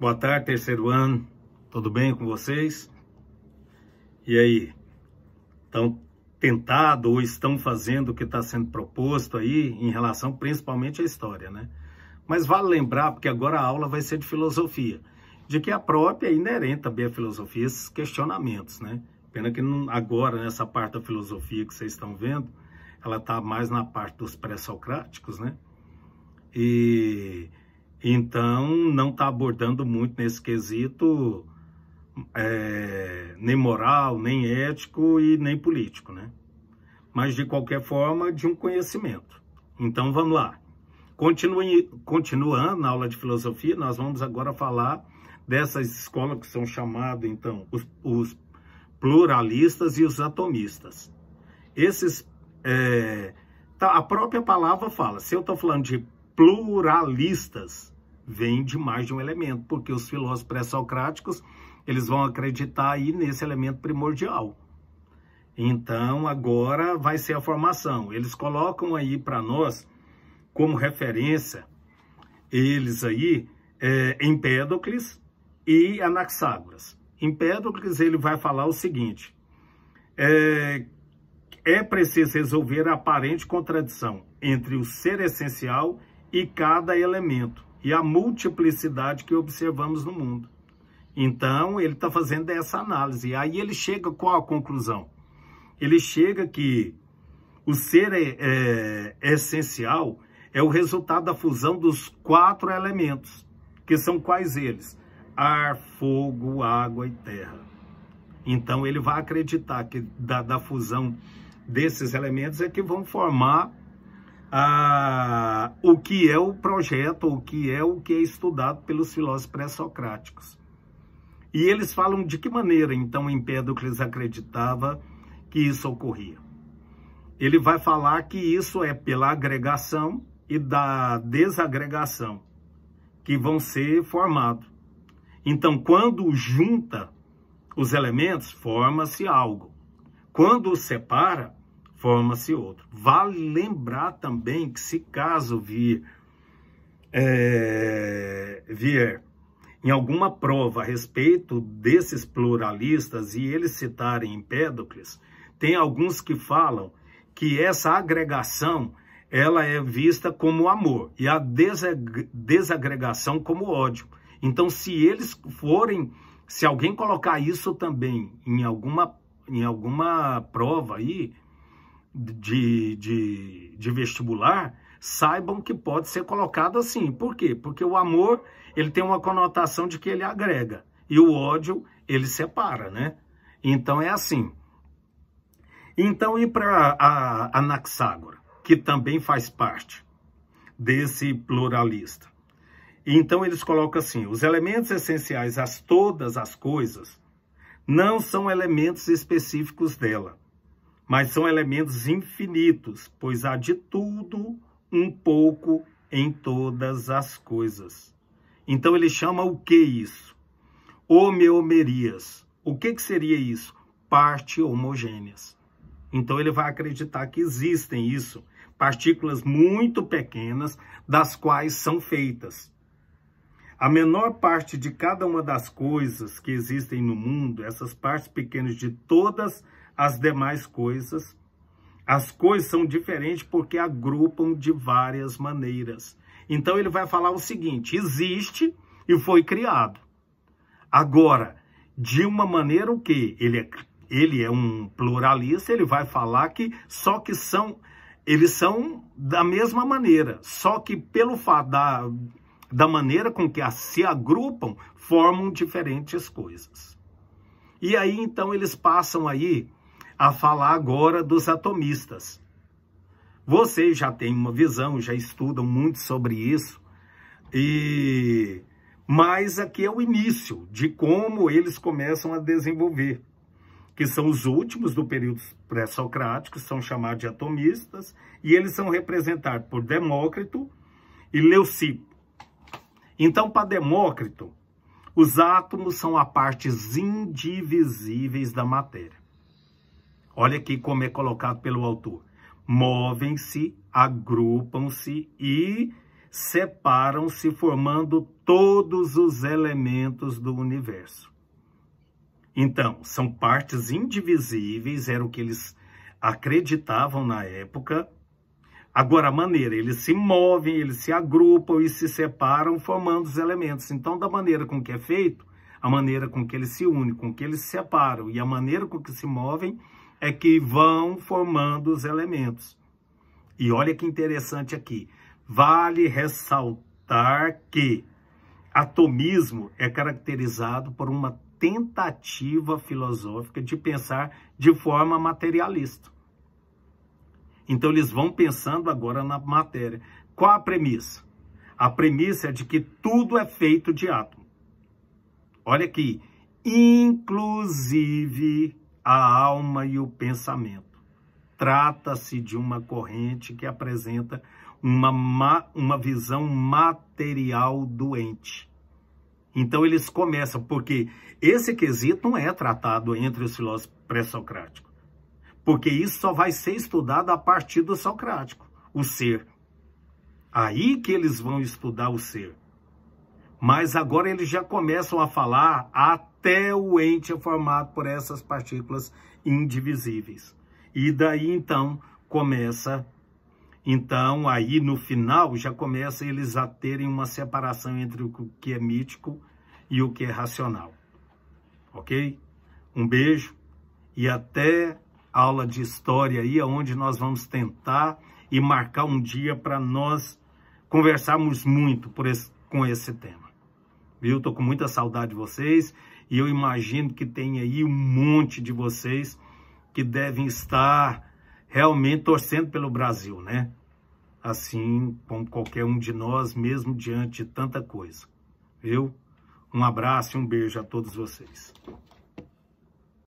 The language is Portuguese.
Boa tarde, terceiro ano. Tudo bem com vocês? E aí? Estão tentado ou estão fazendo o que está sendo proposto aí em relação principalmente à história, né? Mas vale lembrar, porque agora a aula vai ser de filosofia, de que a própria é inerente também à filosofia esses questionamentos, né? Pena que agora, nessa parte da filosofia que vocês estão vendo, ela está mais na parte dos pré-socráticos, né? E então não está abordando muito nesse quesito nem moral, nem ético e nem político, né? Mas de qualquer forma, de um conhecimento. Então vamos lá. Continuando na aula de filosofia, nós vamos agora falar dessas escolas que são chamadas, então, os pluralistas e os atomistas. Esses, a própria palavra fala, se eu estou falando de pluralistas, vem de mais de um elemento, porque os filósofos pré-socráticos, eles vão acreditar aí nesse elemento primordial. Então, agora vai ser a formação. Eles colocam aí para nós, como referência, eles aí, Empédocles e Anaxágoras. Empédocles, ele vai falar o seguinte, é preciso resolver a aparente contradição entre o ser essencial e cada elemento, e a multiplicidade que observamos no mundo. Então, ele está fazendo essa análise. E aí ele chega qual a conclusão? Ele chega que o ser essencial é o resultado da fusão dos 4 elementos, que são quais eles? Ar, fogo, água e terra. Então, ele vai acreditar que da fusão desses elementos é que vão formar o que é o projeto, o que é estudado pelos filósofos pré-socráticos. E eles falam de que maneira, então, Empédocles acreditava que isso ocorria. Ele vai falar que isso é pela agregação e da desagregação que vão ser formados. Então, quando junta os elementos, forma-se algo. Quando separa, forma-se outro. Vale lembrar também que se caso vier em alguma prova a respeito desses pluralistas e eles citarem Empédocles, tem alguns que falam que essa agregação ela é vista como amor e a desagregação como ódio. Então, se alguém colocar isso também em alguma prova aí de vestibular, saibam que pode ser colocado assim. Por quê? Porque o amor, ele tem uma conotação de que ele agrega, e o ódio, ele separa, né? Então, é assim. Então, e para a Anaxágora, que também faz parte desse pluralista. Então, eles colocam assim, os elementos essenciais a todas as coisas não são elementos específicos dela, mas são elementos infinitos, pois há de tudo um pouco em todas as coisas. Então, ele chama o que isso? Homeomerias. O que seria isso? Partes homogêneas. Então, ele vai acreditar que existem isso, partículas muito pequenas, das quais são feitas. A menor parte de cada uma das coisas que existem no mundo, essas partes pequenas de todas as demais coisas, as coisas são diferentes porque agrupam de várias maneiras. Então, ele vai falar o seguinte, existe e foi criado. Agora, de uma maneira o quê? Ele é um pluralista, ele vai falar que eles são da mesma maneira, só que pelo fato da maneira com que se agrupam, formam diferentes coisas. E aí, então, eles passam aí a falar agora dos atomistas. Vocês já têm uma visão, já estudam muito sobre isso, mas aqui é o início de como eles começam a desenvolver, que são os últimos do período pré-socrático, são chamados de atomistas, e eles são representados por Demócrito e Leucipo. Então, para Demócrito, os átomos são as partes indivisíveis da matéria. Olha aqui como é colocado pelo autor. Movem-se, agrupam-se e separam-se formando todos os elementos do universo. Então, são partes indivisíveis, era o que eles acreditavam na época. Agora, a maneira, eles se movem, eles se agrupam e se separam, formando os elementos. Então, da maneira com que é feito, a maneira com que eles se unem, com que eles se separam e a maneira com que se movem é que vão formando os elementos. E olha que interessante aqui. Vale ressaltar que atomismo é caracterizado por uma tentativa filosófica de pensar de forma materialista. Então, eles vão pensando agora na matéria. Qual a premissa? A premissa é de que tudo é feito de átomo. Olha aqui, inclusive a alma e o pensamento. Trata-se de uma corrente que apresenta uma visão material doente. Então, eles começam, porque esse quesito não é tratado entre os filósofos pré-socráticos. Porque isso só vai ser estudado a partir do socrático, o ser. Aí que eles vão estudar o ser. Mas agora eles já começam a falar até o ente é formado por essas partículas indivisíveis. E daí, então, começa... Então, aí no final, já começa eles a terem uma separação entre o que é mítico e o que é racional. Ok? Um beijo e até aula de história aí, onde nós vamos tentar e marcar um dia para nós conversarmos muito com esse tema. Viu? Estou com muita saudade de vocês e eu imagino que tem aí um monte de vocês que devem estar realmente torcendo pelo Brasil, né? Assim como qualquer um de nós, mesmo diante de tanta coisa. Viu? Um abraço e um beijo a todos vocês.